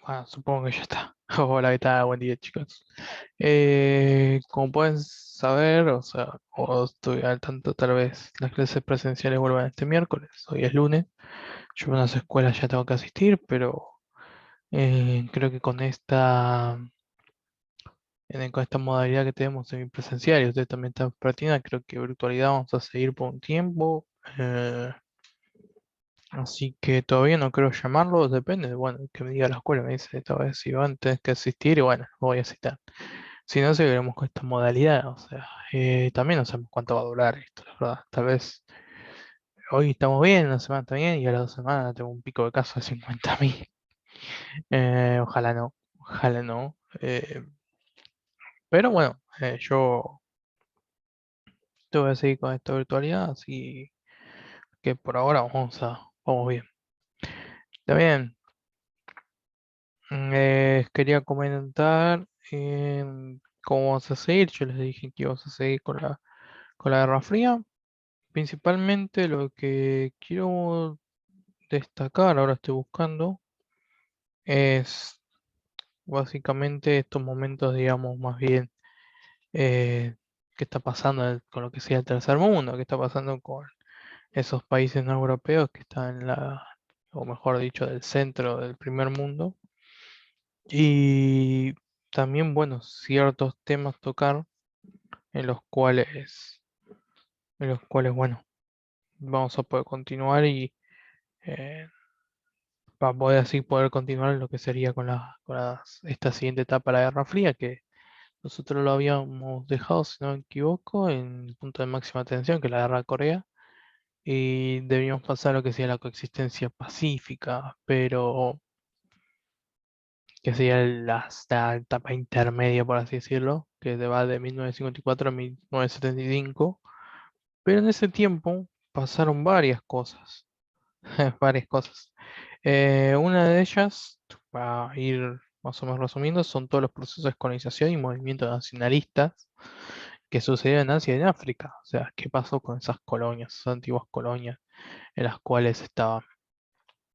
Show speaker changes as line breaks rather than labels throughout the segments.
Bueno, supongo que ya está. Hola, ¿qué tal? Buen día, chicos. Como pueden saber, o sea, o estoy al tanto, tal vez las clases presenciales vuelvan este miércoles. Hoy es lunes. Yo a unas escuelas ya tengo que asistir, pero creo que con esta modalidad que tenemos semipresencial y ustedes también están practicando, creo que virtualidad vamos a seguir por un tiempo. Así que todavía no creo llamarlo, depende, bueno, que me diga la escuela, me dice esta vez si van a tener que asistir y bueno, voy a asistir. Si no, seguiremos con esta modalidad, o sea, también no sabemos cuánto va a durar esto, la verdad. Tal vez hoy estamos bien, una semana está bien y a las 2 semanas tengo un pico de casos de 50.000. Ojalá no, ojalá no. Pero bueno, yo te voy a seguir con esta virtualidad, así que por ahora vamos bien. Está bien. Quería comentar cómo vamos a seguir. Yo les dije que íbamos a seguir con la Guerra Fría. Principalmente lo que quiero destacar, ahora estoy buscando, es básicamente estos momentos, digamos, más bien, qué está pasando con lo que sea el tercer mundo, qué está pasando con esos países no europeos que están o mejor dicho, del centro del primer mundo. Y también, bueno, ciertos temas tocar en los cuales, bueno, vamos a poder continuar y eh, para poder así poder continuar en lo que sería esta siguiente etapa de la Guerra Fría, que nosotros lo habíamos dejado, si no me equivoco, en el punto de máxima tensión, que es la Guerra de Corea, y debíamos pasar a lo que sería la coexistencia pacífica, pero que sería la etapa intermedia, por así decirlo, que va de 1954 a 1975. Pero en ese tiempo pasaron varias cosas, varias cosas. Una de ellas, para ir más o menos resumiendo, son todos los procesos de colonización y movimientos nacionalistas que sucedieron en Asia y en África. O sea, ¿qué pasó con esas colonias, esas antiguas colonias en las cuales estaban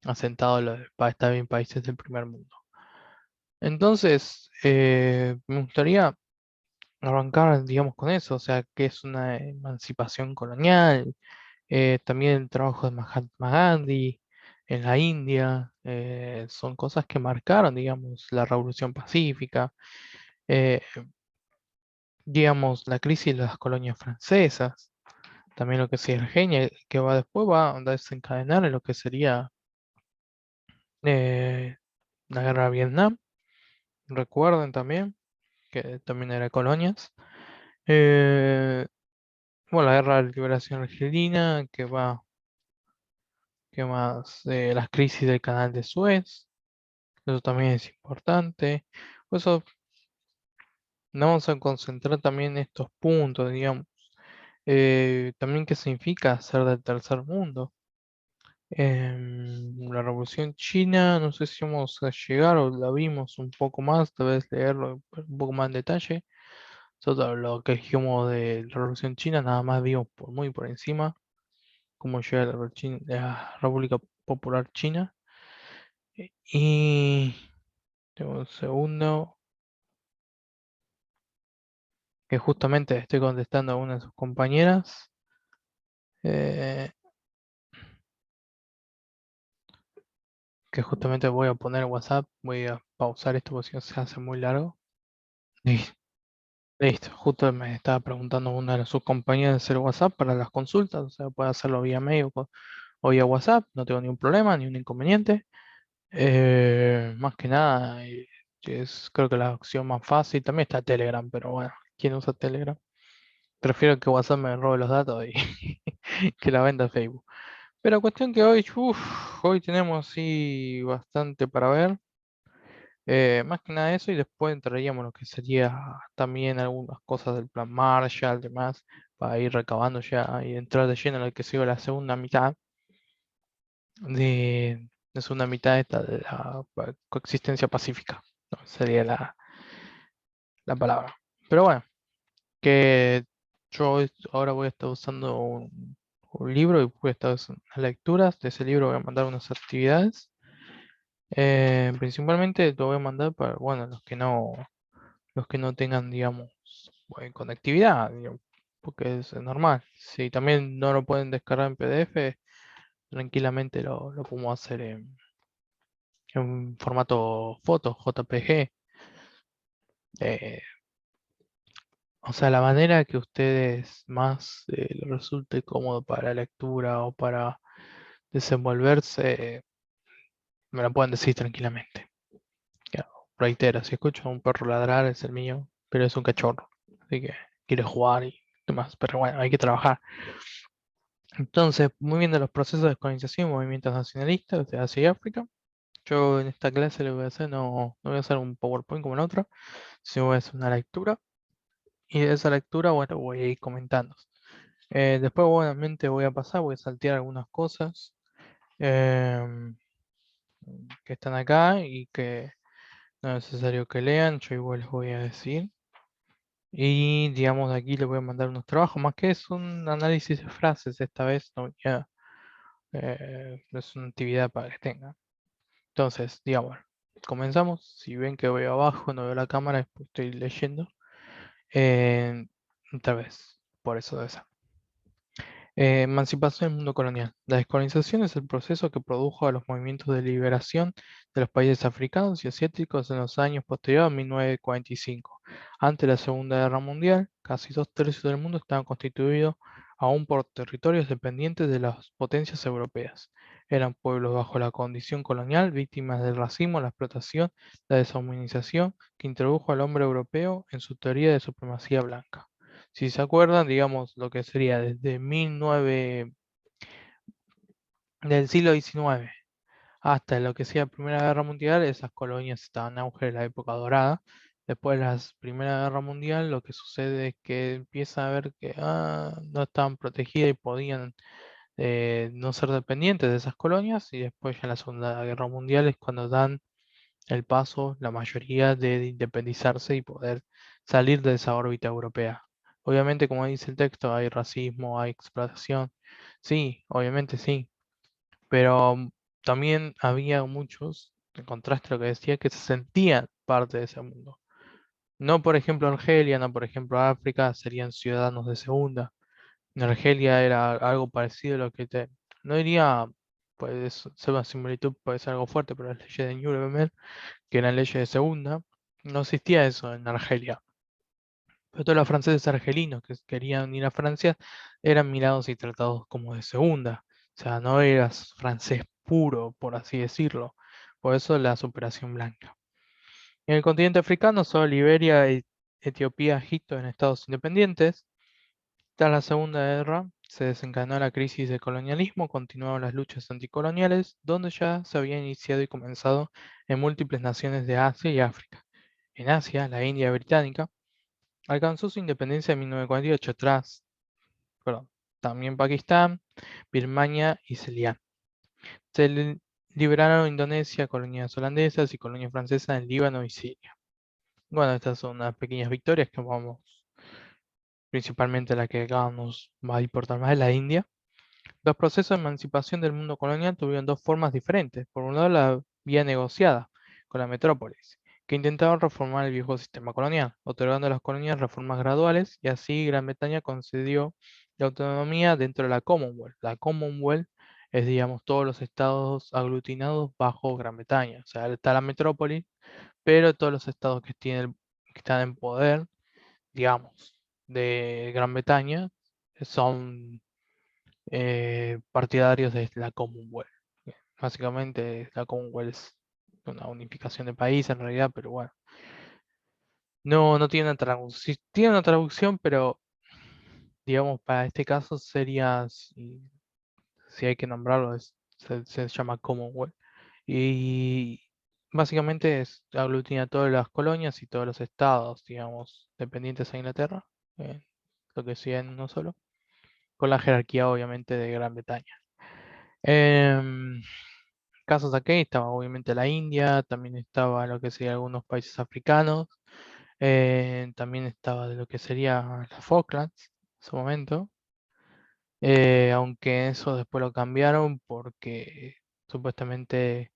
asentados estaban países del primer mundo? Entonces, me gustaría arrancar, digamos, con eso, o sea, qué es una emancipación colonial, también el trabajo de Mahatma Gandhi en la India, son cosas que marcaron, digamos, la Revolución Pacífica, eh, digamos, la crisis de las colonias francesas, también lo que sería Argelia, que después va a desencadenar en lo que sería eh, la guerra de Vietnam, recuerden también, que también era colonias. Eh, bueno, la guerra de liberación argelina, que más, las crisis del canal de Suez. Eso también es importante. Por eso nos vamos a concentrar también en estos puntos, digamos. También qué significa ser del tercer mundo. La Revolución China, no sé si vamos a llegar o la vimos un poco más, tal vez leerlo un poco más en detalle. Nosotros lo que dijimos de la Revolución China, nada más vimos muy por encima cómo llega la República Popular China. Y tengo un segundo. Que justamente estoy contestando a una de sus compañeras, eh, que justamente voy a poner WhatsApp, voy a pausar esto porque si no se hace muy largo. Listo, listo, justo me estaba preguntando una de sus compañeras de hacer WhatsApp para las consultas, o sea, puede hacerlo vía mail o vía WhatsApp, no tengo ningún problema, ni un inconveniente. Más que nada, creo que la opción más fácil, también está Telegram, pero bueno, ¿quién usa Telegram? Prefiero que WhatsApp me robe los datos y que la venda Facebook. Pero cuestión que hoy tenemos sí bastante para ver. Más que nada eso y después entraríamos lo que sería también algunas cosas del plan Marshall, demás, para ir recabando ya y entrar de lleno en lo que sigue la segunda mitad de segunda mitad esta de la coexistencia pacífica, ¿no? Sería la palabra. Pero bueno, que ahora voy a estar usando un libro y voy a estar haciendo unas lecturas. De ese libro voy a mandar unas actividades. Principalmente lo voy a mandar para, bueno, los que no tengan, digamos, conectividad, digamos, porque es normal. Si también no lo pueden descargar en PDF, tranquilamente lo podemos hacer en formato foto, JPG. eh, o sea, la manera que a ustedes más les resulte cómodo para la lectura o para desenvolverse, me lo pueden decir tranquilamente. Ya, reitero, si escucho a un perro ladrar es el mío, pero es un cachorro, así que quiere jugar y demás, pero bueno, hay que trabajar. Entonces, muy bien de los procesos de descolonización y movimientos nacionalistas de Asia y África. Yo en esta clase lo voy a hacer, no voy a hacer un PowerPoint como en otra, sino voy a hacer una lectura. Y de esa lectura, bueno, voy a ir comentando. Después, obviamente, voy a saltear algunas cosas em, que están acá y que no es necesario que lean, yo igual les voy a decir. Y digamos, de aquí les voy a mandar unos trabajos, más que es un análisis de frases esta vez, no es una actividad para que tengan. Entonces, digamos, comenzamos. Si ven que voy abajo, no veo la cámara, es porque estoy leyendo. Eh, Otra vez, por eso de esa. Emancipación del mundo colonial. La descolonización es el proceso que produjo a los movimientos de liberación de los países africanos y asiáticos en los años posteriores a 1945. Ante la Segunda Guerra Mundial, casi 2/3 del mundo estaban constituidos aún por territorios dependientes de las potencias europeas. Eran pueblos bajo la condición colonial, víctimas del racismo, la explotación, la deshumanización que introdujo al hombre europeo en su teoría de supremacía blanca. Si se acuerdan, digamos, lo que sería desde 19 del siglo XIX hasta lo que sea Primera Guerra Mundial, esas colonias estaban en auge de la época dorada. Después de la Primera Guerra Mundial, lo que sucede es que empieza a ver que no estaban protegidas y podían no ser dependientes de esas colonias. Y después ya en la Segunda Guerra Mundial es cuando dan el paso, la mayoría, de independizarse y poder salir de esa órbita europea. Obviamente, como dice el texto, hay racismo, hay explotación. Sí, obviamente sí, pero también había muchos, en contraste a lo que decía, que se sentían parte de ese mundo. No, por ejemplo, Argelia, no, por ejemplo, África, serían ciudadanos de segunda. En Argelia era algo parecido a lo que no diría, puede ser una similitud, puede ser algo fuerte, pero las leyes de Nuremberg, que eran leyes de segunda, no existía eso en Argelia. Pero todos los franceses argelinos que querían ir a Francia eran mirados y tratados como de segunda. O sea, no eras francés puro, por así decirlo. Por eso la superación blanca. En el continente africano, solo Liberia, Etiopía, Egipto en estados independientes. Tras la Segunda Guerra, se desencadenó la crisis del colonialismo, continuaron las luchas anticoloniales, donde ya se había iniciado y comenzado en múltiples naciones de Asia y África. En Asia, la India británica alcanzó su independencia en 1948 perdón, también Pakistán, Birmania y Ceilán. Se liberaron Indonesia, colonias holandesas y colonias francesas en Líbano y Siria. Bueno, estas son unas pequeñas victorias que vamos, principalmente la que acá nos va a importar más, es la India. Los procesos de emancipación del mundo colonial tuvieron dos formas diferentes. Por un lado, la vía negociada con la metrópolis, que intentaban reformar el viejo sistema colonial, otorgando a las colonias reformas graduales, y así Gran Bretaña concedió la autonomía dentro de la Commonwealth. La Commonwealth es, digamos, todos los estados aglutinados bajo Gran Bretaña. O sea, está la metrópolis, pero todos los estados que están en poder, digamos, de Gran Bretaña son partidarios de la Commonwealth. Básicamente la Commonwealth es una unificación de país en realidad, pero bueno, no tiene una traducción, tiene una traducción, pero digamos para este caso sería, si hay que nombrarlo, se llama Commonwealth. Y básicamente aglutina todas las colonias y todos los estados, digamos, dependientes a Inglaterra, lo que sea en uno solo, con la jerarquía obviamente de Gran Bretaña. Em, Casos aquí estaba obviamente la India, también estaba lo que sería algunos países africanos, también estaba de lo que sería las Falklands en su momento, aunque eso después lo cambiaron porque supuestamente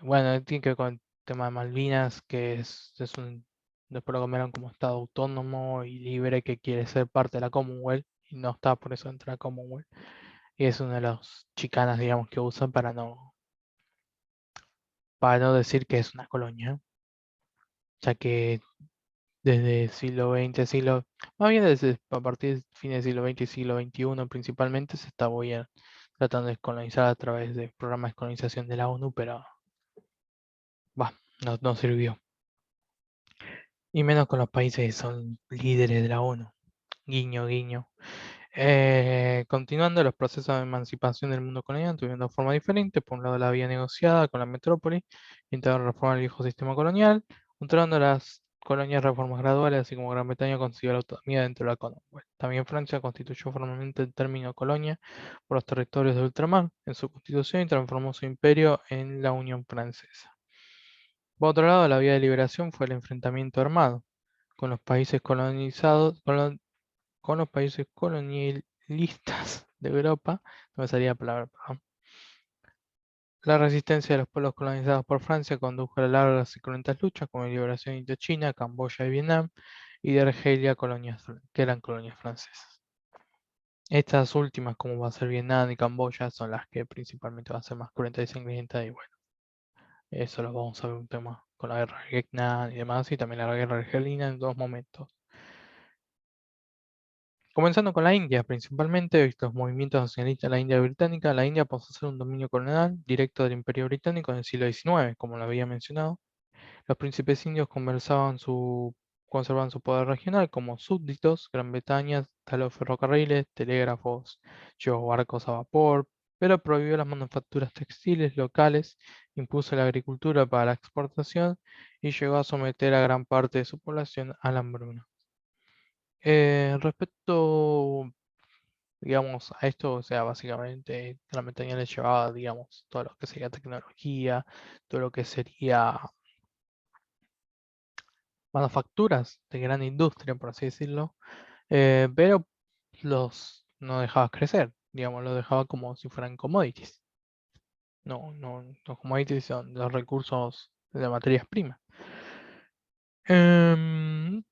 Bueno, tiene que ver con el tema de Malvinas, que después lo cambiaron como Estado autónomo y libre que quiere ser parte de la Commonwealth y no está por eso dentro de la Commonwealth. Y es una de las chicanas, digamos, que usan para no decir que es una colonia, ya que desde el siglo XX, más bien desde a partir del fin del siglo XX y siglo XXI principalmente se está tratando de colonizar a través de programas de colonización de la ONU, pero no sirvió. Y menos con los países que son líderes de la ONU. Guiño, guiño. Continuando los procesos de emancipación del mundo colonial, tuvieron dos formas diferentes. Por un lado, la vía negociada con la metrópoli, intentaron reformar el viejo sistema colonial. Controlando las colonias reformas graduales, así como Gran Bretaña consiguió la autonomía dentro de la Commonwealth. También Francia constituyó formalmente el término colonia por los territorios de ultramar en su constitución y transformó su imperio en la Unión Francesa. Por otro lado, la vía de liberación fue el enfrentamiento armado con los países colonizados, con los países colonialistas de Europa. No me salía la palabra, perdón. La resistencia de los pueblos colonizados por Francia condujo a largas y cruentas luchas como la liberación de Indochina, Camboya y Vietnam, y de Argelia, que eran colonias francesas. Estas últimas, como va a ser Vietnam y Camboya, son las que principalmente van a ser más cruentas y sangrientas, y bueno, eso lo vamos a ver un tema con la guerra de Vietnam y demás, y también la guerra argelina en dos momentos. Comenzando con la India, principalmente los movimientos nacionalistas de la India británica, la India pasó a ser un dominio colonial directo del Imperio Británico en el siglo XIX, como lo había mencionado. Los príncipes indios conservaban su poder regional como súbditos. Gran Bretaña instaló ferrocarriles, telégrafos, llevó barcos a vapor, pero prohibió las manufacturas textiles locales, impuso la agricultura para la exportación y llegó a someter a gran parte de su población a la hambruna. Respecto, digamos, a esto, o sea, básicamente Gran Bretaña le llevaba, digamos, todo lo que sería tecnología, todo lo que sería manufacturas de gran industria, por así decirlo, pero no dejaba crecer, digamos, lo dejaba como si fueran commodities. No, no, los commodities son los recursos de materias primas. Em,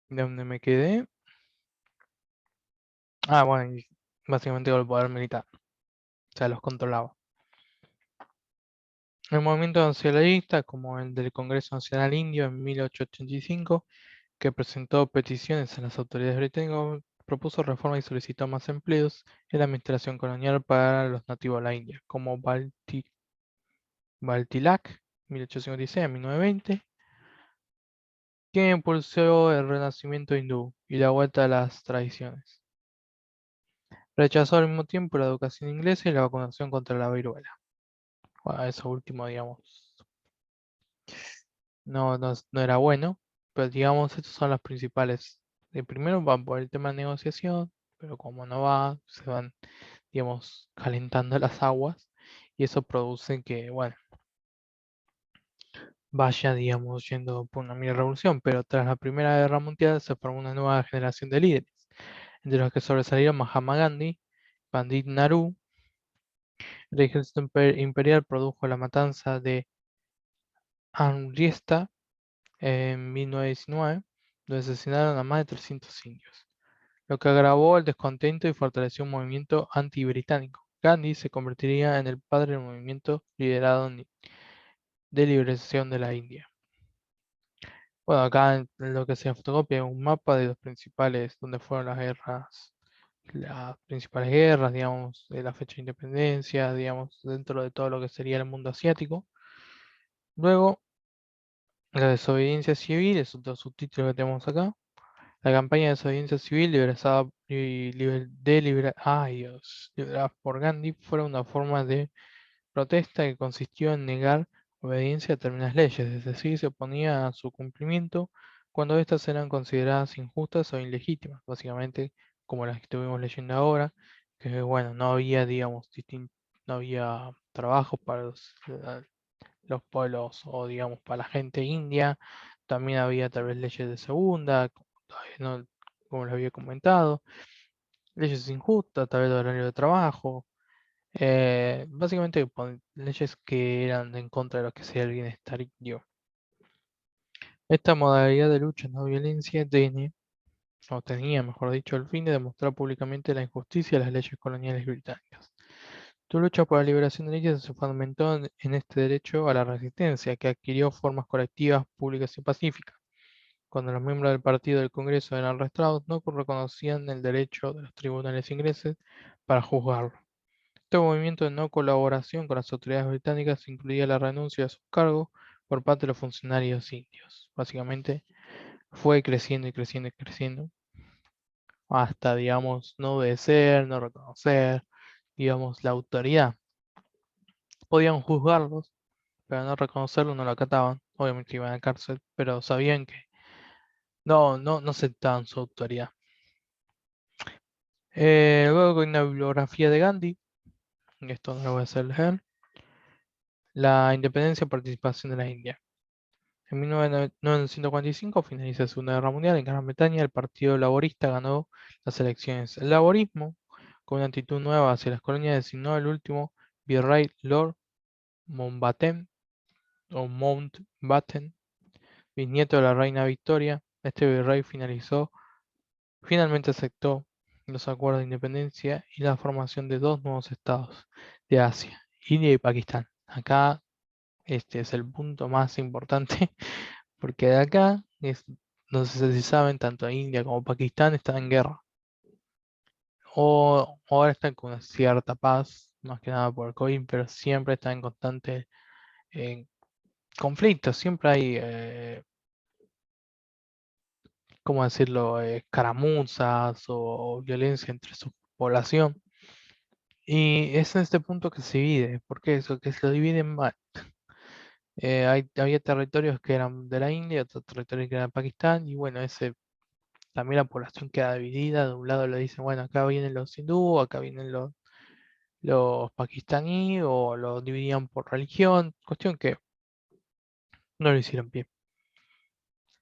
¿De dónde me quedé? Ah, bueno, y básicamente con el poder militar, o sea, los controlaba. El movimiento nacionalista, como el del Congreso Nacional Indio en 1885, que presentó peticiones a las autoridades británicas, propuso reformas y solicitó más empleos en la administración colonial para los nativos de la India, como Baltilak, 1856 a 1920, que impulsó el renacimiento hindú y la vuelta a las tradiciones. Rechazó al mismo tiempo la educación inglesa y la vacunación contra la viruela. Bueno, eso último, digamos, no era bueno, pero digamos, estos son los principales. De primero van por el tema de negociación, pero como no va, se van, digamos, calentando las aguas y eso produce que, bueno, vaya, digamos, yendo por una mini revolución. Pero tras la Primera Guerra Mundial se formó una nueva generación de líderes, entre los que sobresalieron Mahatma Gandhi, Pandit Nehru. El ejército imperial produjo la matanza de Amritsar en 1919, donde asesinaron a más de 300 indios, lo que agravó el descontento y fortaleció un movimiento anti-británico. Gandhi se convertiría en el padre del movimiento de liberación de la India. Bueno, acá en lo que se fotocopia un mapa de los principales, donde fueron las principales guerras, digamos, de la fecha de independencia, digamos, dentro de todo lo que sería el mundo asiático. Luego, la desobediencia civil, es otro subtítulo que tenemos acá. La campaña de desobediencia civil liderada por Gandhi fue una forma de protesta que consistió en negar obediencia a determinadas leyes, es decir, se oponía a su cumplimiento cuando éstas eran consideradas injustas o ilegítimas, básicamente como las que estuvimos leyendo ahora, que bueno, no había, digamos, no había trabajo para los pueblos o digamos para la gente india, también había tal vez leyes de segunda, como les había comentado, leyes injustas, tal vez de horario de trabajo, Básicamente leyes que eran en contra de lo que sea el bienestar indio. Esta modalidad de lucha no violencia o tenía, mejor dicho, el fin de demostrar públicamente la injusticia de las leyes coloniales británicas. Tu lucha por la liberación de leyes se fundamentó en este derecho a la resistencia, que adquirió formas colectivas, públicas y pacíficas. Cuando los miembros del partido del Congreso eran arrestados, no reconocían el derecho de los tribunales ingleses para juzgarlos. Este movimiento de no colaboración con las autoridades británicas incluía la renuncia a sus cargos por parte de los funcionarios indios. Básicamente fue creciendo y creciendo y creciendo hasta, digamos, no obedecer, no reconocer, digamos, la autoridad. Podían juzgarlos, pero no reconocerlo, no lo acataban. Obviamente iban a la cárcel, pero sabían que no aceptaban su autoridad. Luego hay una bibliografía de Gandhi, esto no lo voy a hacer leer. La independencia y participación de la India. En 1945 finaliza la Segunda Guerra Mundial. En Gran Bretaña el Partido Laborista ganó las elecciones. El laborismo, con una actitud nueva hacia las colonias, designó al último virrey Lord Mountbatten, o Mountbatten, bisnieto de la reina Victoria. Este virrey finalmente aceptó los acuerdos de independencia y la formación de dos nuevos estados de Asia, India y Pakistán. Acá este es el punto más importante porque de acá, no sé si saben, tanto India como Pakistán están en guerra. O ahora están con una cierta paz, más que nada por el COVID, pero siempre están en constante eh, conflicto. Siempre hay, ¿cómo decirlo?, escaramuzas o violencia entre su población. Y es en este punto que se divide. ¿Por qué eso? Que se lo dividen mal. Había territorios que eran de la India, otros territorios que eran de Pakistán, y bueno, también la población queda dividida. De un lado le dicen, bueno, acá vienen los hindú, acá vienen los pakistaní, o los dividían por religión, cuestión que no lo hicieron bien.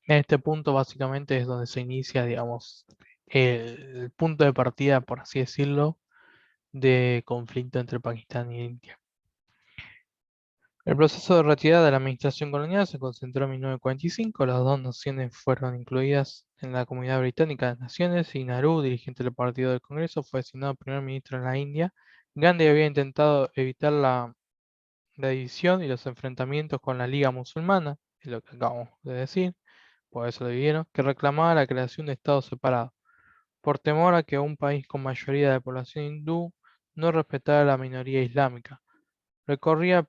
En este punto básicamente es donde se inicia, digamos, el punto de partida, por así decirlo, de conflicto entre Pakistán y India. El proceso de retirada de la administración colonial se concentró en 1945. Las dos naciones fueron incluidas en la Comunidad Británica de Naciones y Nehru, dirigente del Partido del Congreso, fue designado primer ministro en la India. Gandhi había intentado evitar la división y los enfrentamientos con la Liga Musulmana, es lo que acabamos de decir, por eso lo dividieron, que reclamaba la creación de estados separados, por temor a que un país con mayoría de población hindú no respetara a la minoría islámica. Recorría a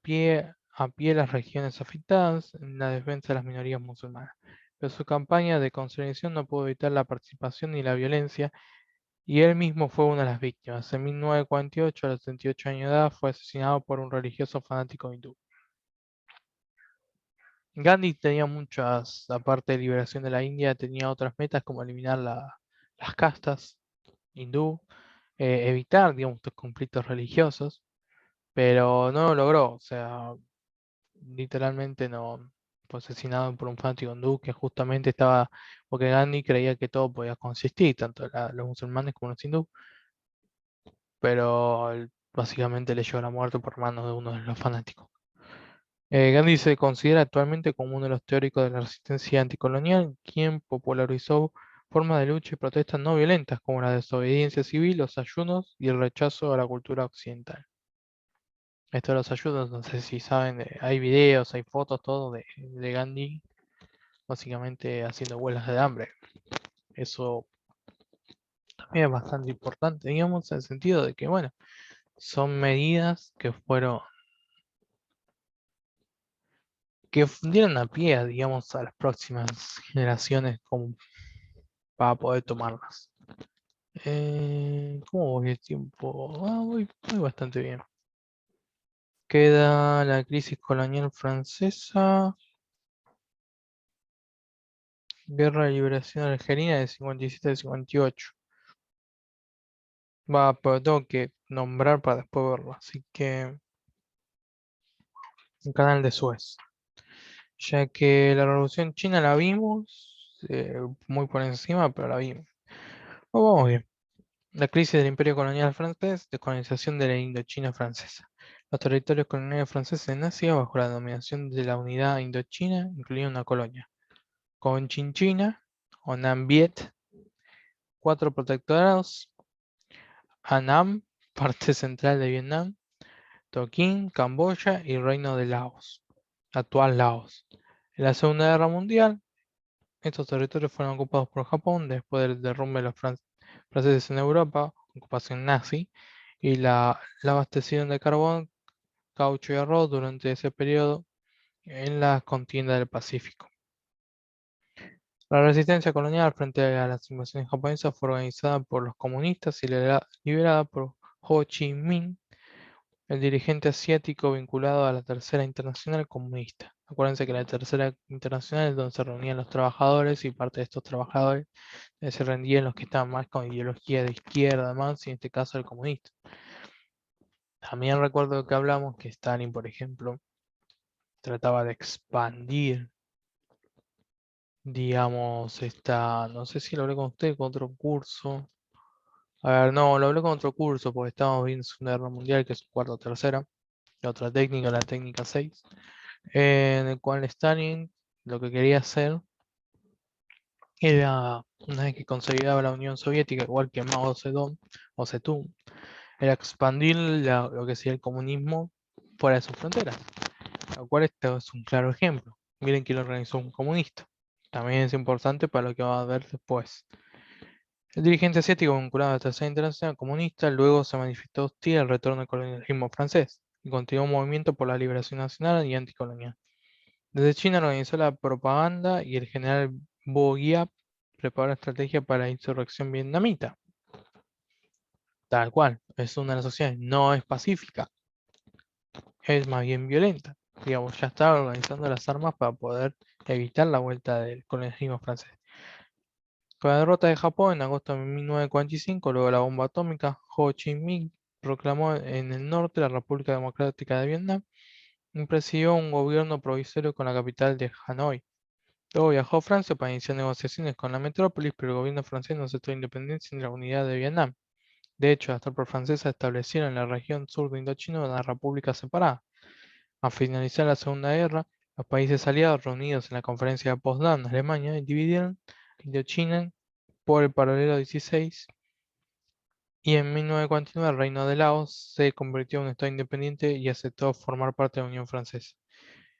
pie las regiones afectadas en la defensa de las minorías musulmanas, pero su campaña de conciliación no pudo evitar la participación ni la violencia, y él mismo fue una de las víctimas. En 1948, a los 78 años de edad, fue asesinado por un religioso fanático hindú. Gandhi tenía muchas, aparte de liberación de la India, tenía otras metas como eliminar las castas hindú, evitar, digamos, estos conflictos religiosos, pero no lo logró. O sea, literalmente no fue asesinado por un fanático hindú que justamente estaba, porque Gandhi creía que todo podía consistir, tanto los musulmanes como los hindú, pero él básicamente le llegó la muerte por manos de uno de los fanáticos. Gandhi se considera actualmente como uno de los teóricos de la resistencia anticolonial, quien popularizó formas de lucha y protestas no violentas como la desobediencia civil, los ayunos y el rechazo a la cultura occidental. Esto de los ayunos, no sé si saben, hay videos, hay fotos, todo de Gandhi básicamente haciendo huelgas de hambre. Eso también es bastante importante, digamos, en el sentido de que, bueno, son medidas que dieron a pie, digamos, a las próximas generaciones como para poder tomarlas. ¿Cómo voy el tiempo? Voy bastante bien. Queda la crisis colonial francesa, guerra de liberación argelina de 57 a 58. Pero tengo que nombrar para después verlo, así que el canal de Suez. Ya que la Revolución China la vimos, muy por encima, pero la vimos. Vamos bien. La crisis del Imperio colonial francés, descolonización de la Indochina francesa. Los territorios coloniales franceses en Asia, bajo la dominación de la Unidad Indochina, incluían una colonia: Conchinchina o Nam Viet, 4 protectorados: Annam, parte central de Vietnam, Tonkin, Camboya y Reino de Laos, actual Laos. En la Segunda Guerra Mundial, estos territorios fueron ocupados por Japón después del derrumbe de los franceses en Europa, ocupación nazi, y la abastecieron de carbón, caucho y arroz durante ese periodo en la contienda del Pacífico. La resistencia colonial frente a las invasiones japonesas fue organizada por los comunistas y liderada por Ho Chi Minh, el dirigente asiático vinculado a la Tercera Internacional Comunista. Acuérdense que la Tercera Internacional es donde se reunían los trabajadores, y parte de estos trabajadores se rendían los que estaban más con ideología de izquierda, más, y en este caso el comunista. También recuerdo que hablamos que Stalin, por ejemplo, trataba de expandir, digamos, no sé si lo hablé con usted, con otro curso. A ver, no, lo hablé con otro curso porque estábamos viendo Segunda Guerra Mundial, que es cuarta o tercera, y otra técnica, la técnica 6, en el cual Stalin lo que quería hacer era, una vez que consolidaba la Unión Soviética, igual que Mao Zedong o Zedong, era expandir lo que sería el comunismo fuera de sus fronteras, lo cual esto es un claro ejemplo. Miren que lo organizó un comunista. También es importante para lo que va a ver después. El dirigente asiático vinculado a la Tercera Internacional Comunista luego se manifestó hostil al retorno del colonialismo francés y continuó un movimiento por la liberación nacional y anticolonial. Desde China organizó la propaganda y el general Bo Giap preparó la estrategia para la insurrección vietnamita. Tal cual, es una de las sociedades, no es pacífica, es más bien violenta. Digamos, ya estaba organizando las armas para poder evitar la vuelta del colonialismo francés. Con la derrota de Japón en agosto de 1945, luego de la bomba atómica, Ho Chi Minh proclamó en el norte la República Democrática de Vietnam y presidió un gobierno provisorio con la capital de Hanoi. Luego viajó a Francia para iniciar negociaciones con la metrópolis, pero el gobierno francés no aceptó la independencia ni la unidad de Vietnam. De hecho, las tropas francesas establecieron en la región sur de Indochina una república separada. Al finalizar la Segunda Guerra, los países aliados reunidos en la conferencia de Potsdam, Alemania, dividieron Indochina por el paralelo 16, y en 1949 el Reino de Laos se convirtió en un estado independiente y aceptó formar parte de la Unión Francesa.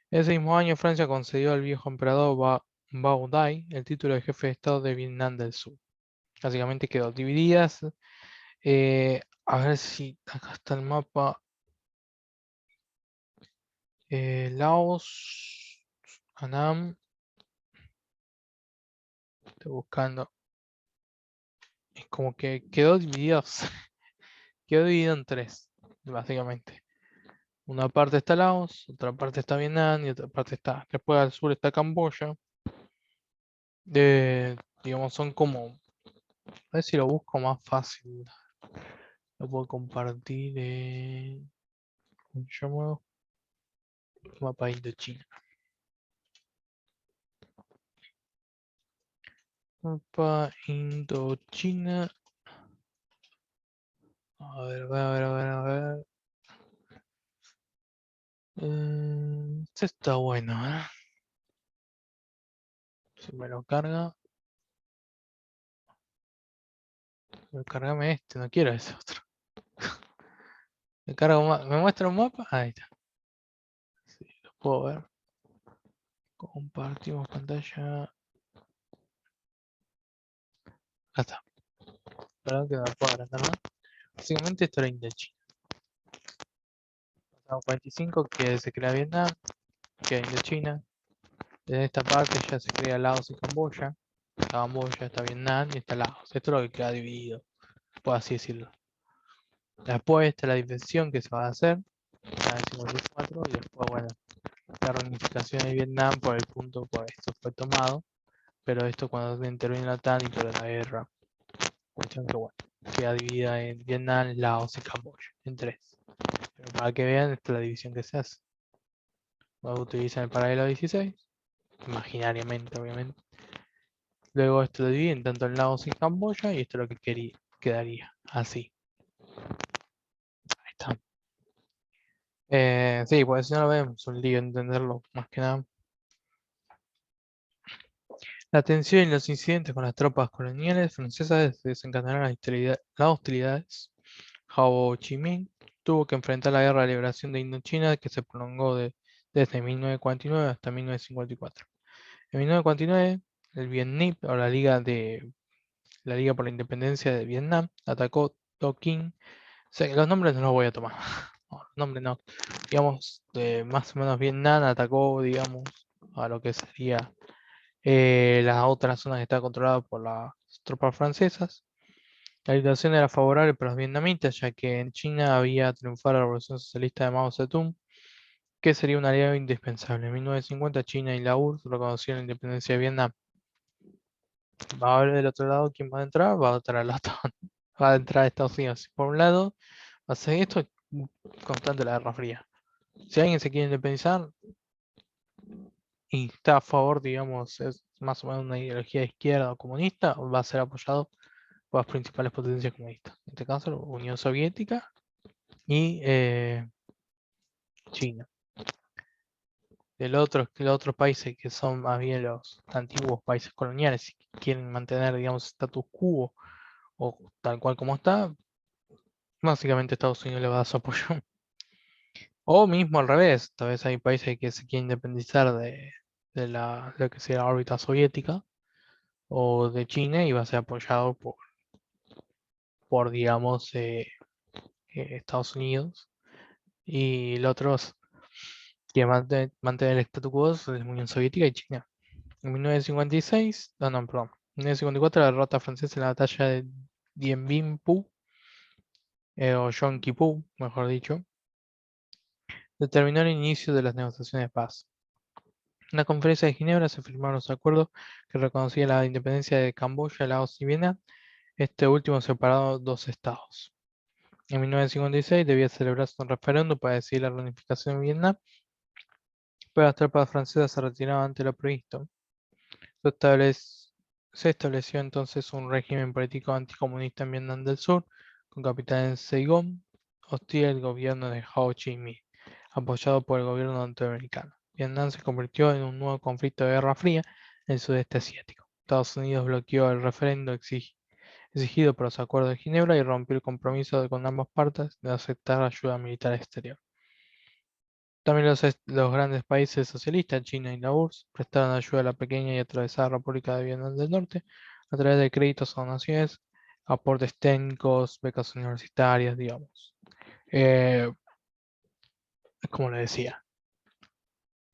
Ese mismo año, Francia concedió al viejo emperador Bao Dai el título de jefe de Estado de Vietnam del Sur. Básicamente quedó divididas. A ver si acá está el mapa. Laos, Annam. Estoy buscando. Es como que quedó dividido, quedó dividido en tres, básicamente. Una parte está Laos, otra parte está Vietnam y otra parte está. Después al sur está Camboya. Digamos, son como. A ver si lo busco más fácil. Lo puedo compartir en. ¿Cómo se llama? Mapa de Indochina. Mapa Indochina. A ver, a ver, a ver, a ver. Este está bueno, ¿eh? Si me lo carga. Cargame este, no quiero ese otro. ¿Me muestra un mapa? Ahí está. Sí, lo puedo ver. Compartimos pantalla. Acá está. Perdón que no lo puedo agrandar más. Básicamente esto era Indochina. Pasamos 45, que se crea Vietnam, que Indochina. En esta parte ya se crea Laos y Camboya. Camboya está Vietnam y está Laos. Esto es lo que queda dividido, por así decirlo. Después está la división que se va a hacer, la de 54, y después, bueno, la reunificación de Vietnam por el punto por esto fue tomado, pero esto cuando interviene la OTAN y toda la guerra. Cuestión que, bueno, queda dividida en Vietnam, Laos y Camboya, en tres. Pero para que vean, esta es la división que se hace. Utilizan el paralelo 16, imaginariamente, obviamente. Luego esto lo dividen tanto en Laos y Camboya, y esto es lo que quería. quedaría así. Ahí está. Sí, pues si no lo vemos, un lío entenderlo, más que nada. La tensión y los incidentes con las tropas coloniales francesas desencadenaron las hostilidades. Ho Chi Minh tuvo que enfrentar la Guerra de Liberación de Indochina que se prolongó desde 1949 hasta 1954. En 1949, el Vietnam, o la Liga por la Independencia de Vietnam, atacó Tonkin. Los nombres no los voy a tomar. No, los nombres no. Digamos, más o menos Vietnam atacó, digamos, a lo que sería las otras zonas que estaban controladas por las tropas francesas. La situación era favorable para los vietnamitas, ya que en China había triunfado la Revolución Socialista de Mao Zedong, que sería un aliado indispensable. En 1950, China y la URSS reconocieron la independencia de Vietnam. Va a haber del otro lado quién va a entrar, va a entrar la OTAN, va a entrar Estados Unidos. Por un lado, va a ser esto constante la Guerra Fría. Si alguien se quiere independizar y está a favor, digamos, es más o menos una ideología de izquierda o comunista, va a ser apoyado por las principales potencias comunistas. En este caso, la Unión Soviética y China. Los otros países que son más bien los antiguos países coloniales y que quieren mantener, digamos, status quo o tal cual como está, básicamente Estados Unidos le va a dar su apoyo. O mismo al revés, tal vez hay países que se quieren independizar de lo que sea la órbita soviética o de China y va a ser apoyado por digamos, Estados Unidos. Y los otros que mantener el statu quo es la Unión Soviética y China. En 1956, no, perdón, en 1954 la derrota francesa en la batalla de Dien Bien Phu, o Yonki-Phu, mejor dicho, determinó el inicio de las negociaciones de paz. En la conferencia de Ginebra se firmaron los acuerdos que reconocían la independencia de Camboya, Laos y Vietnam, este último separado dos estados. En 1956 debía celebrarse un referéndum para decidir la reunificación de Vietnam, pero las tropas francesas se retiraban ante lo previsto. Se establec- Se estableció entonces un régimen político anticomunista en Vietnam del Sur, con capital en Saigón, hostil al gobierno de Ho Chi Minh, apoyado por el gobierno norteamericano. Vietnam se convirtió en un nuevo conflicto de guerra fría en el sudeste asiático. Estados Unidos bloqueó el referendo exigido por los acuerdos de Ginebra y rompió el compromiso con ambas partes de aceptar ayuda militar exterior. También los grandes países socialistas, China y la URSS, prestaron ayuda a la pequeña y atravesada República de Vietnam del Norte a través de créditos o donaciones, aportes técnicos, becas universitarias, digamos. Es como le decía,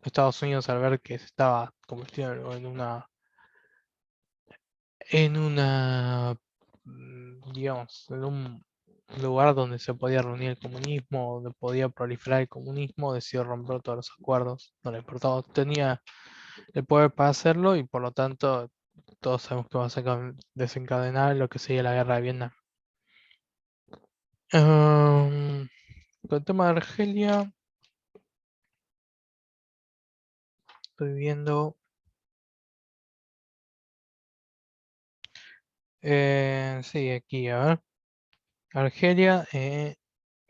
Estados Unidos al ver que se estaba convirtiendo digamos, en un lugar donde se podía reunir el comunismo, donde podía proliferar el comunismo, decidió romper todos los acuerdos, no le importaba, tenía el poder para hacerlo y por lo tanto todos sabemos que va a desencadenar lo que sería la guerra de Vietnam. Con el tema de Argelia, estoy viendo, sí, aquí, a ver, Argelia,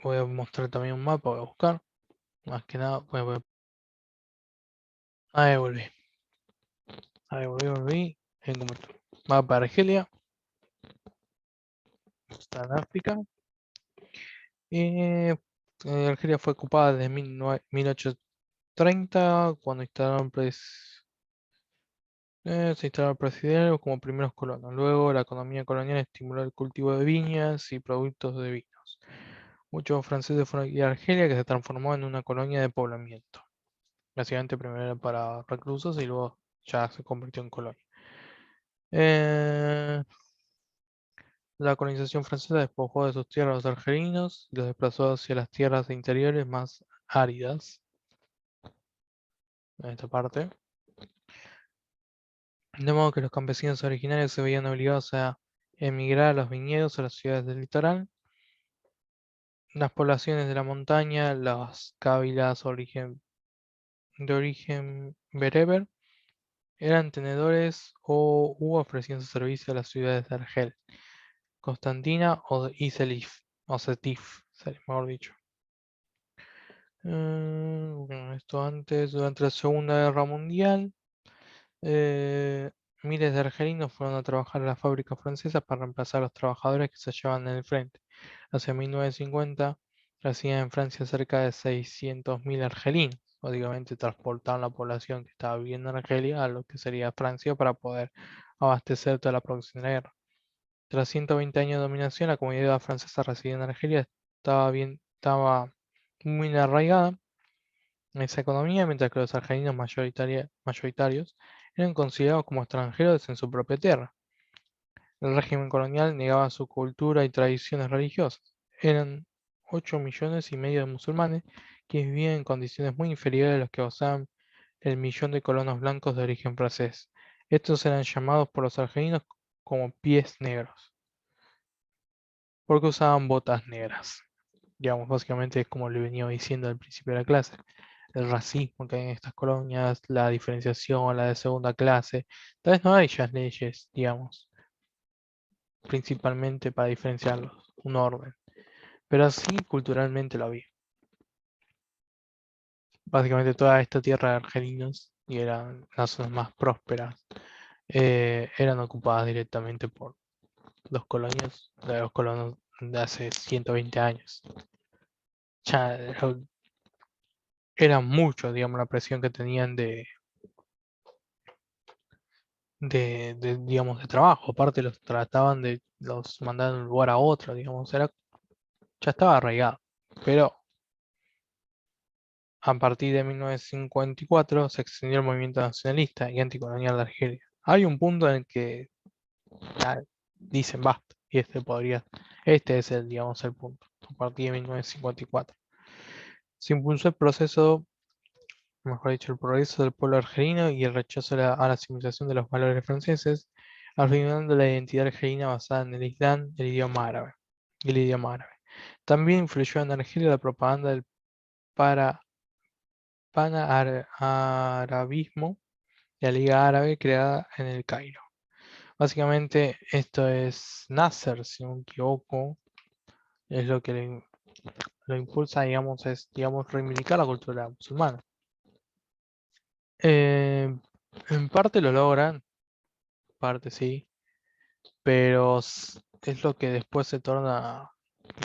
voy a mostrar también un mapa, voy a buscar, más que nada, ahí volví, volví, mapa de Argelia, está en África, Argelia fue ocupada desde 1830, cuando se instaló el presidencialismo como primeros colonos. Luego, la economía colonial estimuló el cultivo de viñas y productos de vinos. Muchos franceses fueron a Argelia, que se transformó en una colonia de poblamiento. Básicamente primero era para reclusos y luego ya se convirtió en colonia. Eh, la colonización francesa despojó de sus tierras a los argelinos y los desplazó hacia las tierras interiores más áridas. En esta parte. De modo que los campesinos originarios se veían obligados a emigrar a los viñedos o a las ciudades del litoral. Las poblaciones de la montaña, las cábilas de origen bereber, eran tenedores u ofrecían su servicio a las ciudades de Argel. Constantina y Selif, o Setif, mejor dicho. Bueno, esto antes, durante la Segunda Guerra Mundial, miles de argelinos fueron a trabajar a las fábricas francesas para reemplazar a los trabajadores que se hallaban en el frente. Hacia 1950, residían en Francia cerca de 600.000 argelinos. Básicamente transportaban la población que estaba viviendo en Argelia a lo que sería Francia para poder abastecer toda la producción de la guerra. Tras 120 años de dominación, la comunidad francesa residida en Argelia estaba muy arraigada en esa economía, mientras que los argelinos mayoritarios eran considerados como extranjeros en su propia tierra. El régimen colonial negaba su cultura y tradiciones religiosas. Eran 8,5 millones de musulmanes que vivían en condiciones muy inferiores a las que gozaban el millón de colonos blancos de origen francés. Estos eran llamados por los argelinos como pies negros, porque usaban botas negras. Digamos, básicamente es como le venía diciendo al principio de la clase. El racismo que hay en estas colonias, la diferenciación, la de segunda clase. Tal vez no hay ya leyes, digamos, principalmente para diferenciarlos, un orden. Pero sí culturalmente lo había. Básicamente toda esta tierra de argelinos, y eran las zonas más prósperas, eran ocupadas directamente por los colonos de hace 120 años. Ya era mucho, digamos, la presión que tenían digamos, de trabajo. Aparte los trataban los mandaban de un lugar a otro, digamos, ya estaba arraigado. Pero a partir de 1954 se extendió el movimiento nacionalista y anticolonial de Argelia. Hay un punto en el que ya dicen basta, y este es digamos, el punto, a partir de 1954. Se impulsó el proceso, mejor dicho, el progreso del pueblo argelino y el rechazo a la asimilación de los valores franceses, arruinando la identidad argelina basada en el Islam y el idioma árabe. También influyó en Argelia la propaganda del panarabismo de la Liga Árabe creada en el Cairo. Básicamente esto es Nasser, si no me equivoco, es lo que lo impulsa, digamos, es digamos reivindicar la cultura musulmana. En parte lo logran, parte sí, pero es lo que después se torna,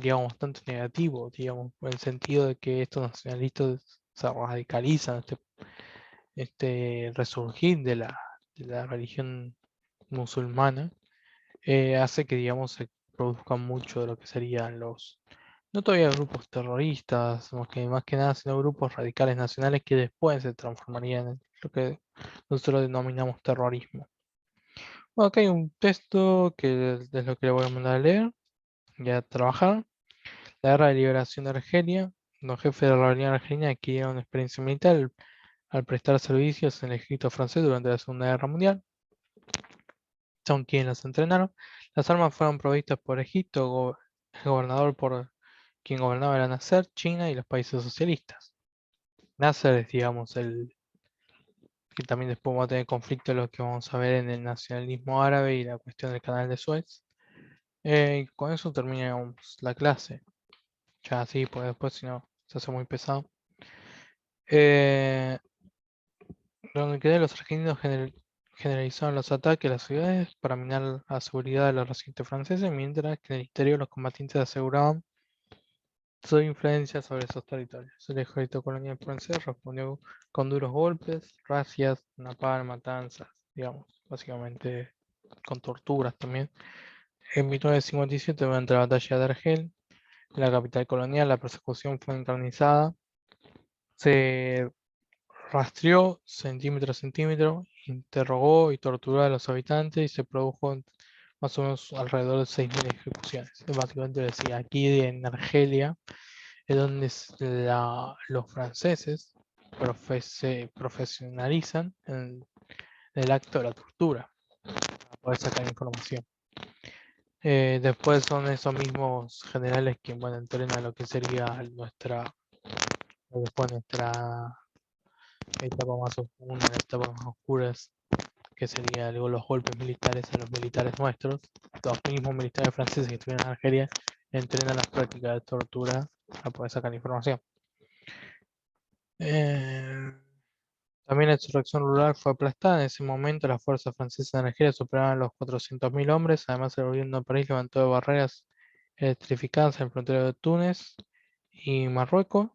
digamos, bastante negativo, digamos, en el sentido de que estos nacionalistas se radicalizan, este resurgir de la religión musulmana, hace que, digamos, se produzcan mucho de lo que serían no todavía grupos terroristas, más que nada, sino grupos radicales nacionales que después se transformarían en lo que nosotros denominamos terrorismo. Bueno, acá hay un texto que es lo que le voy a mandar a leer y a trabajar. La Guerra de Liberación de Argelia. Los jefes de la rebelión argelina adquirieron experiencia militar al prestar servicios en el ejército francés durante la Segunda Guerra Mundial. Son quienes los entrenaron. Las armas fueron provistas por Egipto, el gobernador por quien gobernaba era Nasser, China y los países socialistas. Nasser es, digamos, el que también después vamos a tener conflicto, lo que vamos a ver en el nacionalismo árabe y la cuestión del canal de Suez. Y con eso terminamos la clase. Ya así, pues después si no, se hace muy pesado. Eh, donde quedé, los argentinos generalizaron los ataques a las ciudades para minar la seguridad de los residentes franceses, mientras que en el interior los combatientes aseguraban su influencia sobre esos territorios. El ejército colonial francés respondió con duros golpes, racias, napalm, matanzas, digamos, básicamente con torturas también. En 1957, durante la batalla de Argel, en la capital colonial, la persecución fue encarnizada. Se rastreó centímetro a centímetro, interrogó y torturó a los habitantes y se produjo más o menos alrededor de 6.000 ejecuciones. Básicamente decía, aquí en Argelia es donde los franceses se profesionalizan en el acto de la tortura para poder sacar información. Después son esos mismos generales que, bueno, entrenan lo que sería nuestra etapa más oscura, una de las etapas más oscuras que serían los golpes militares a los militares nuestros. Los mismos militares franceses que estuvieron en Argelia entrenan las prácticas de tortura para poder sacar información. También la insurrección rural fue aplastada. En ese momento las fuerzas francesas en Argelia superaban los 400.000 hombres. Además, el gobierno de París levantó barreras electrificadas en el frontero de Túnez y Marruecos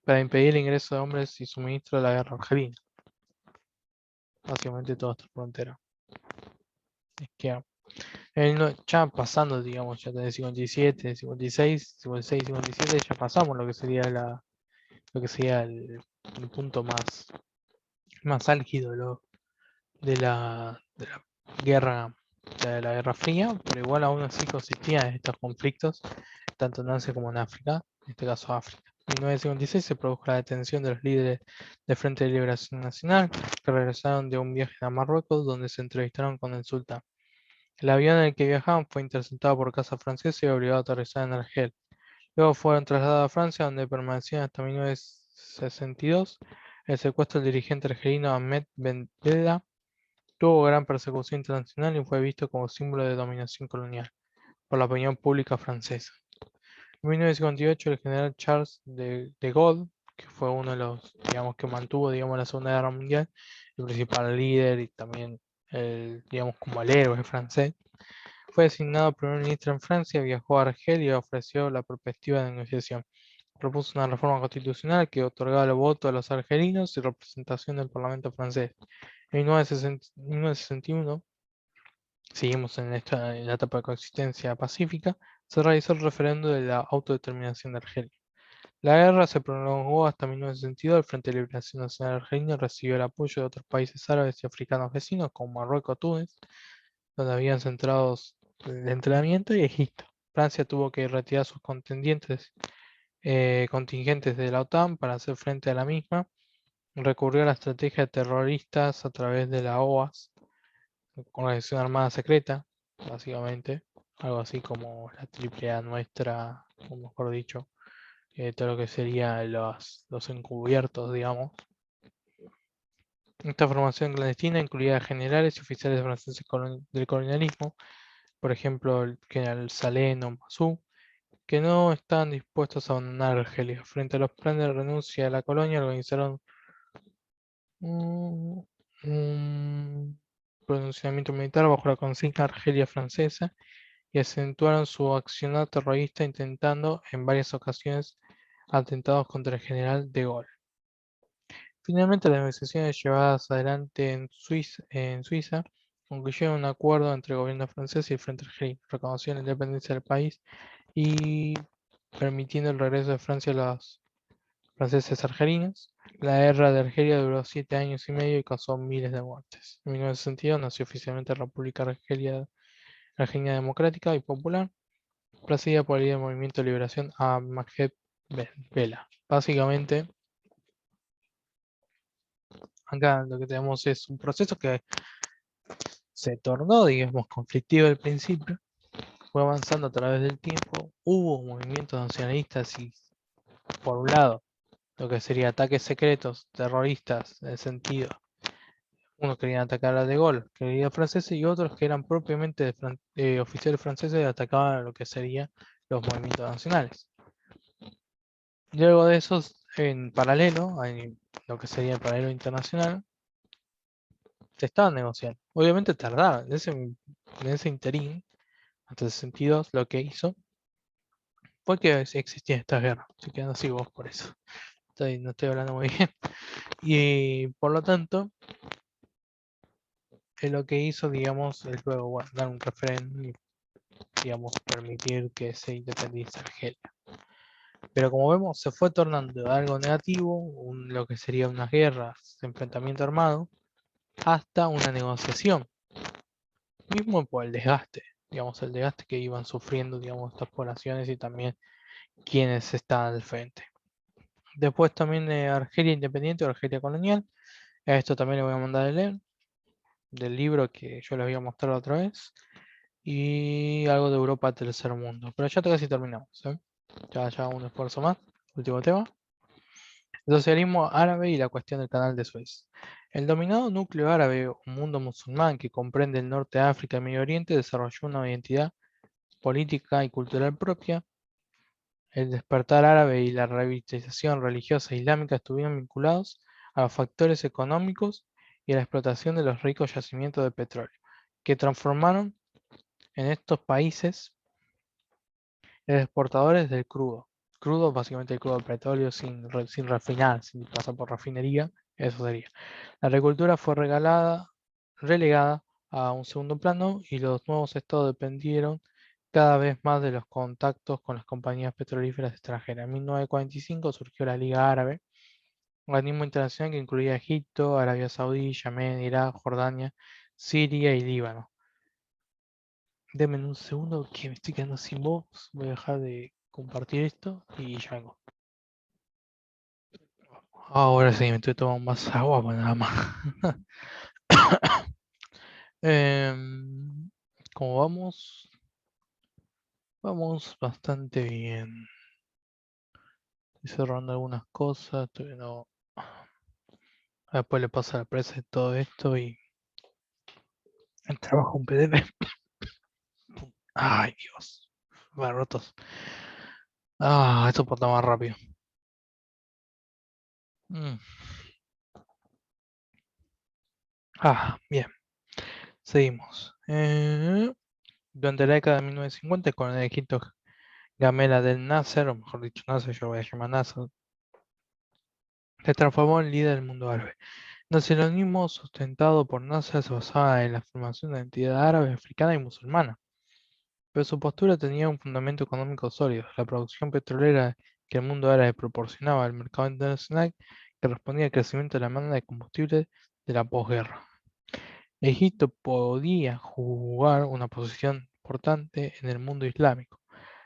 para impedir el ingreso de hombres y suministro de la guerra argelina. Básicamente toda esta frontera. Es que ya pasando, digamos, ya tenés 57, 56, 56, 57, ya pasamos lo que sería el punto más álgido de la guerra de la Guerra Fría, pero igual aún así consistían en estos conflictos, tanto en Asia como en África, en este caso África. En 1956 se produjo la detención de los líderes del Frente de Liberación Nacional, que regresaron de un viaje a Marruecos, donde se entrevistaron con el sultán. El avión en el que viajaban fue interceptado por caza francesa y obligado a aterrizar en Argel. Luego fueron trasladados a Francia, donde permanecieron hasta 1962. El secuestro del dirigente argelino Ahmed Ben Bella tuvo gran persecución internacional y fue visto como símbolo de dominación colonial por la opinión pública francesa. En 1958, el general Charles de Gaulle, que fue uno de los, digamos, que mantuvo, digamos, la Segunda Guerra Mundial, el principal líder y también, digamos, como el héroe francés, fue designado primer ministro en Francia, viajó a Argel y ofreció la perspectiva de negociación. Propuso una reforma constitucional que otorgaba el voto a los argelinos y representación del Parlamento francés. En 1961, seguimos en la etapa de coexistencia pacífica, se realizó el referéndum de la autodeterminación de Argelia. La guerra se prolongó hasta 1962. El Frente de Liberación Nacional Argelino recibió el apoyo de otros países árabes y africanos vecinos, como Marruecos, Túnez, donde habían centrados el entrenamiento, y Egipto. Francia tuvo que retirar sus contingentes de la OTAN para hacer frente a la misma. Recurrió a la estrategia de terroristas a través de la OAS, Organización Armada Secreta, básicamente, algo así como la AAA nuestra, o mejor dicho, todo lo que sería los encubiertos, digamos. Esta formación clandestina incluía generales y oficiales franceses del colonialismo, por ejemplo el general Salén o Massou, que no estaban dispuestos a abandonar Argelia. Frente a los planes de renuncia a la colonia, organizaron un pronunciamiento militar bajo la consigna Argelia francesa y acentuaron su accionar terrorista, intentando en varias ocasiones atentados contra el general de Gaulle. Finalmente, las negociaciones llevadas adelante en Suiza concluyeron un acuerdo entre el gobierno francés y el Frente Argelino, reconociendo la independencia del país y permitiendo el regreso de Francia a los franceses argelinos. La guerra de Argelia duró 7 años y medio y causó miles de muertes. En 1962 nació oficialmente la República Argelina Democrática y Popular, presidida por el líder del Movimiento de Liberación Ahmed Ben Bella. Básicamente, acá lo que tenemos es un proceso que se tornó, digamos, conflictivo al principio, fue avanzando a través del tiempo, hubo movimientos nacionalistas y, por un lado, lo que sería ataques secretos, terroristas, en el sentido, unos querían atacar a De Gaulle, que quería franceses, y otros que eran propiamente oficiales franceses y atacaban a lo que serían los movimientos nacionales. Luego de esos, en paralelo, en lo que sería el paralelo internacional, se estaban negociando. Obviamente tardaban, en ese interín, hasta el 62, lo que hizo fue que existía esta guerra. Se quedan así vos por eso. No estoy hablando muy bien. Y por lo tanto, lo que hizo, digamos, es luego, bueno, dar un referéndum y, digamos, permitir que se independice Argelia. Pero como vemos, se fue tornando de algo negativo, lo que sería unas guerras, enfrentamiento armado, hasta una negociación. Mismo por el desgaste, digamos, el desgaste que iban sufriendo, digamos, estas poblaciones y también quienes estaban al frente. Después también de Argelia Independiente o Argelia Colonial. Esto también le voy a mandar a leer, del libro que yo les voy a mostrar otra vez. Y algo de Europa Tercer Mundo. Pero ya casi terminamos, ¿eh? Ya un esfuerzo más. Último tema. El socialismo árabe y la cuestión del Canal de Suez. El dominado núcleo árabe o mundo musulmán que comprende el norte de África y Medio Oriente desarrolló una identidad política y cultural propia. El despertar árabe y la revitalización religiosa islámica estuvieron vinculados a los factores económicos y a la explotación de los ricos yacimientos de petróleo, que transformaron en estos países en exportadores del crudo. Crudo, básicamente el crudo del petróleo sin refinar, sin pasar por refinería, eso sería. La agricultura fue relegada a un segundo plano y los nuevos estados dependieron cada vez más de los contactos con las compañías petrolíferas extranjeras. En 1945 surgió la Liga Árabe, un organismo internacional que incluía Egipto, Arabia Saudí, Yemen, Irak, Jordania, Siria y Líbano. Denme un segundo que me estoy quedando sin voz. Voy a dejar de compartir esto y ya vengo. Ahora sí, me estoy tomando más agua, pues nada más. Em, Como vamos, vamos bastante bien. Estoy cerrando algunas cosas, estoy viendo. Después le paso a la presa de todo esto y el trabajo en PDF. Ay, Dios. Barrotos. Esto por más rápido. Mm. Bien. Seguimos. Durante la década de 1950, con el Egipto Gamela del Nasser, o mejor dicho Nasser, yo lo voy a llamar Nasser, se transformó en líder del mundo árabe. El nacionalismo sustentado por Nasser se basaba en la formación de la identidad árabe, africana y musulmana, pero su postura tenía un fundamento económico sólido: la producción petrolera que el mundo árabe proporcionaba al mercado internacional, que respondía al crecimiento de la demanda de combustible de la posguerra. Egipto podía jugar una posición importante en el mundo islámico,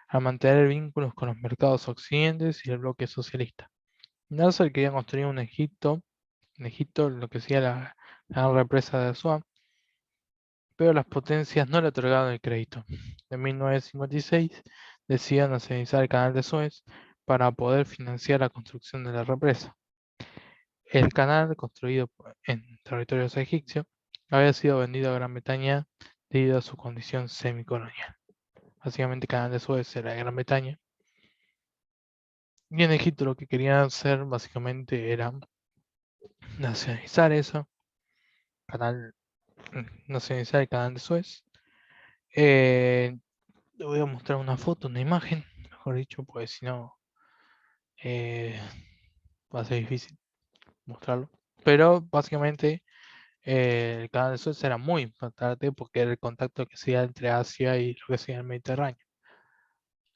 al mantener vínculos con los mercados occidentales y el bloque socialista. Nasser quería construir en Egipto, lo que sería la gran represa de Asuán, pero las potencias no le otorgaron el crédito. En 1956 decidieron nacionalizar el canal de Suez para poder financiar la construcción de la represa. El canal, construido en territorios egipcios, había sido vendido a Gran Bretaña debido a su condición semicolonial. Básicamente, el canal de Suez era de Gran Bretaña. Y en Egipto lo que querían hacer básicamente era nacionalizar eso, canal, nacionalizar el canal de Suez. Eh, Le voy a mostrar una foto, una imagen, mejor dicho, porque si no eh, va a ser difícil mostrarlo. Pero básicamente el canal de Suez era muy importante porque era el contacto que se da entre Asia y lo que sería el Mediterráneo.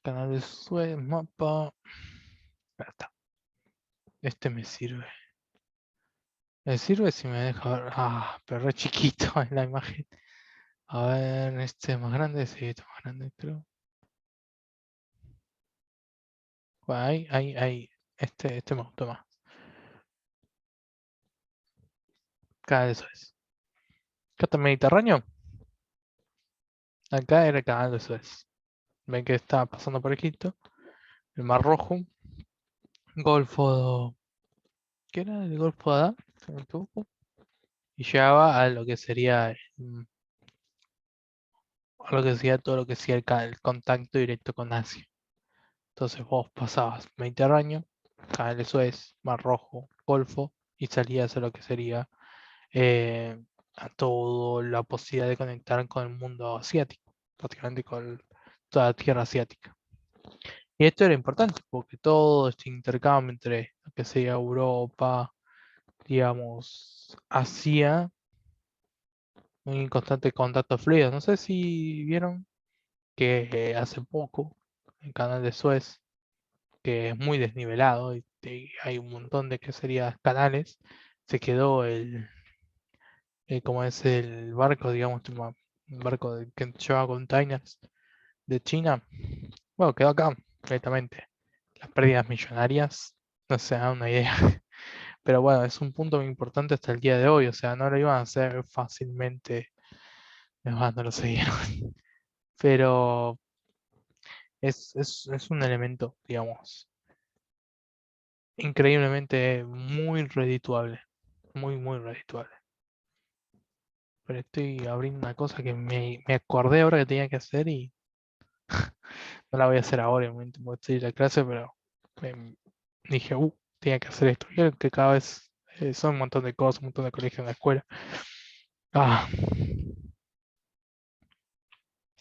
Canal de Suez, mapa. Ya está. Este me sirve. Me sirve si me deja ver. Pero re chiquito en la imagen. A ver, este es más grande, sí, este es más grande, creo. Bueno, ahí. Este me gustó más. Canal de Suez. Acá está el Mediterráneo. Acá era el canal de Suez. Ven que está pasando por Egipto. El Mar Rojo. Golfo. ¿Qué era? El Golfo de Adán, si no me equivoco. Y llegaba a lo que sería. A lo que sería todo lo que sería el contacto directo con Asia. Entonces vos pasabas Mediterráneo, Canal de Suez, Mar Rojo, Golfo, y salías a lo que sería eh, a toda la posibilidad de conectar con el mundo asiático, prácticamente con toda la tierra asiática. Y esto era importante porque todo este intercambio entre lo que sería Europa, digamos, Asia, un constante contacto fluido. No sé si vieron que hace poco el canal de Suez, que es muy desnivelado y hay un montón de que serían canales, se quedó como es el barco, digamos, un barco que lleva containers de China. Bueno, quedó acá directamente. Las pérdidas millonarias, no se dan una idea. Pero bueno, es un punto muy importante hasta el día de hoy. O sea, no lo iban a hacer fácilmente. Es más, no lo seguían. Pero es un elemento, digamos, increíblemente muy redituable. Muy, muy redituable. Pero estoy abriendo una cosa que me acordé ahora que tenía que hacer y no la voy a hacer ahora, en un momento voy a ir a clase, pero me- dije, tenía que hacer esto. Y que cada vez son un montón de cosas, un montón de colegios en la escuela. Ah,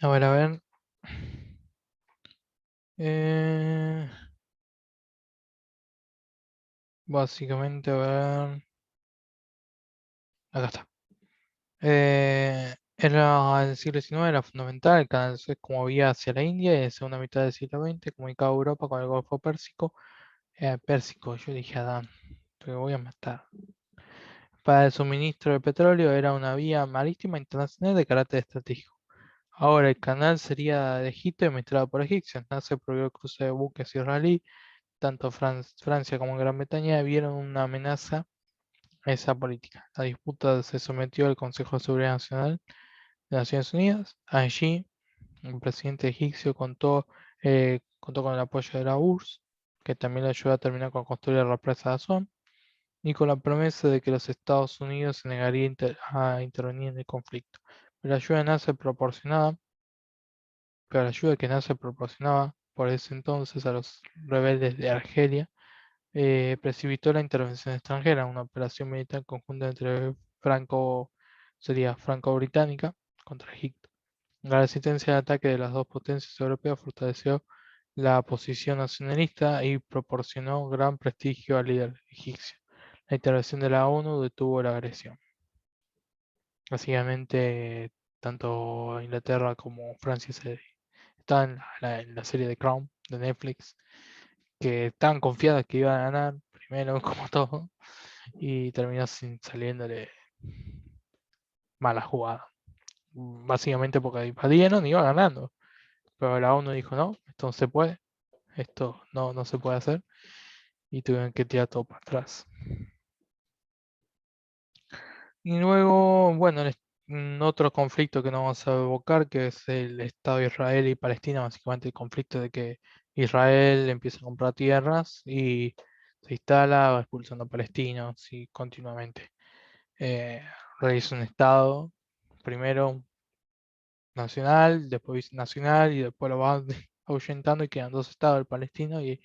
a ver, a ver. Eh, básicamente, a ver. Acá está. Era el siglo XIX, era fundamental, el canal Suez como vía hacia la India y en la segunda mitad del siglo XX comunicaba Europa con el Golfo Pérsico. Pérsico, yo dije Adán, te voy a matar. Para el suministro de petróleo era una vía marítima internacional de carácter estratégico. Ahora el canal sería de Egipto y administrado por egipcios. No se prohibió el cruce de buques israelí. Tanto Francia como Gran Bretaña vieron una amenaza a esa política. La disputa se sometió al Consejo de Seguridad Nacional de Naciones Unidas. Allí, el presidente egipcio contó con el apoyo de la URSS, que también le ayudó a terminar con construir la represa de Asuán, y con la promesa de que los Estados Unidos se negarían a intervenir en el conflicto. Pero la ayuda nace proporcionada, pero la ayuda que nace proporcionaba por ese entonces a los rebeldes de Argelia precipitó la intervención extranjera, una operación militar conjunta entre franco-británica contra Egipto. La resistencia al ataque de las dos potencias europeas fortaleció la posición nacionalista y proporcionó gran prestigio al líder egipcio. La intervención de la ONU detuvo la agresión. Básicamente, tanto Inglaterra como Francia estaban en la serie de Crown de Netflix, que estaban confiadas que iban a ganar, primero como todo, y terminó saliéndole mala jugada. Básicamente porque invadieron y iba ganando. Pero la ONU dijo, no, esto no se puede, esto no se puede hacer, y tuvieron que tirar todo para atrás. Y luego, bueno, otro conflicto que no vamos a evocar, que es el Estado de Israel y Palestina, básicamente el conflicto de que Israel empieza a comprar tierras y se instala, va expulsando a palestinos y continuamente. Realiza un Estado, primero nacional, después nacional y después lo va ahuyentando y quedan dos estados, el palestino y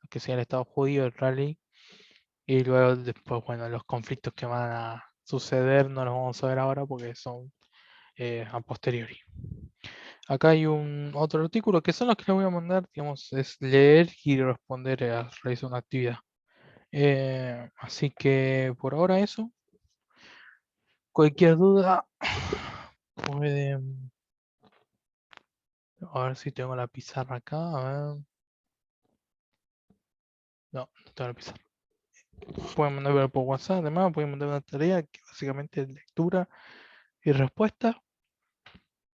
lo que sea el Estado judío, el israelí. Y luego después, bueno, los conflictos que van a suceder no los vamos a ver ahora porque son a posteriori. Acá hay un otro artículo que son los que les voy a mandar, digamos, es leer y responder a realizar una actividad. Así que por ahora eso. Cualquier duda, pueden. A ver si tengo la pizarra acá. A ver. No tengo la pizarra. Pueden mandarme por WhatsApp, además, pueden mandar una tarea que básicamente es lectura y respuesta.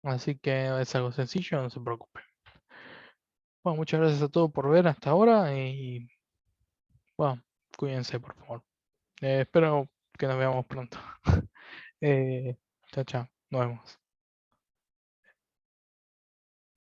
Así que es algo sencillo, no se preocupen. Bueno, muchas gracias a todos por ver hasta ahora y bueno, cuídense por favor. Espero que nos veamos pronto. Chao, chao, nos vemos.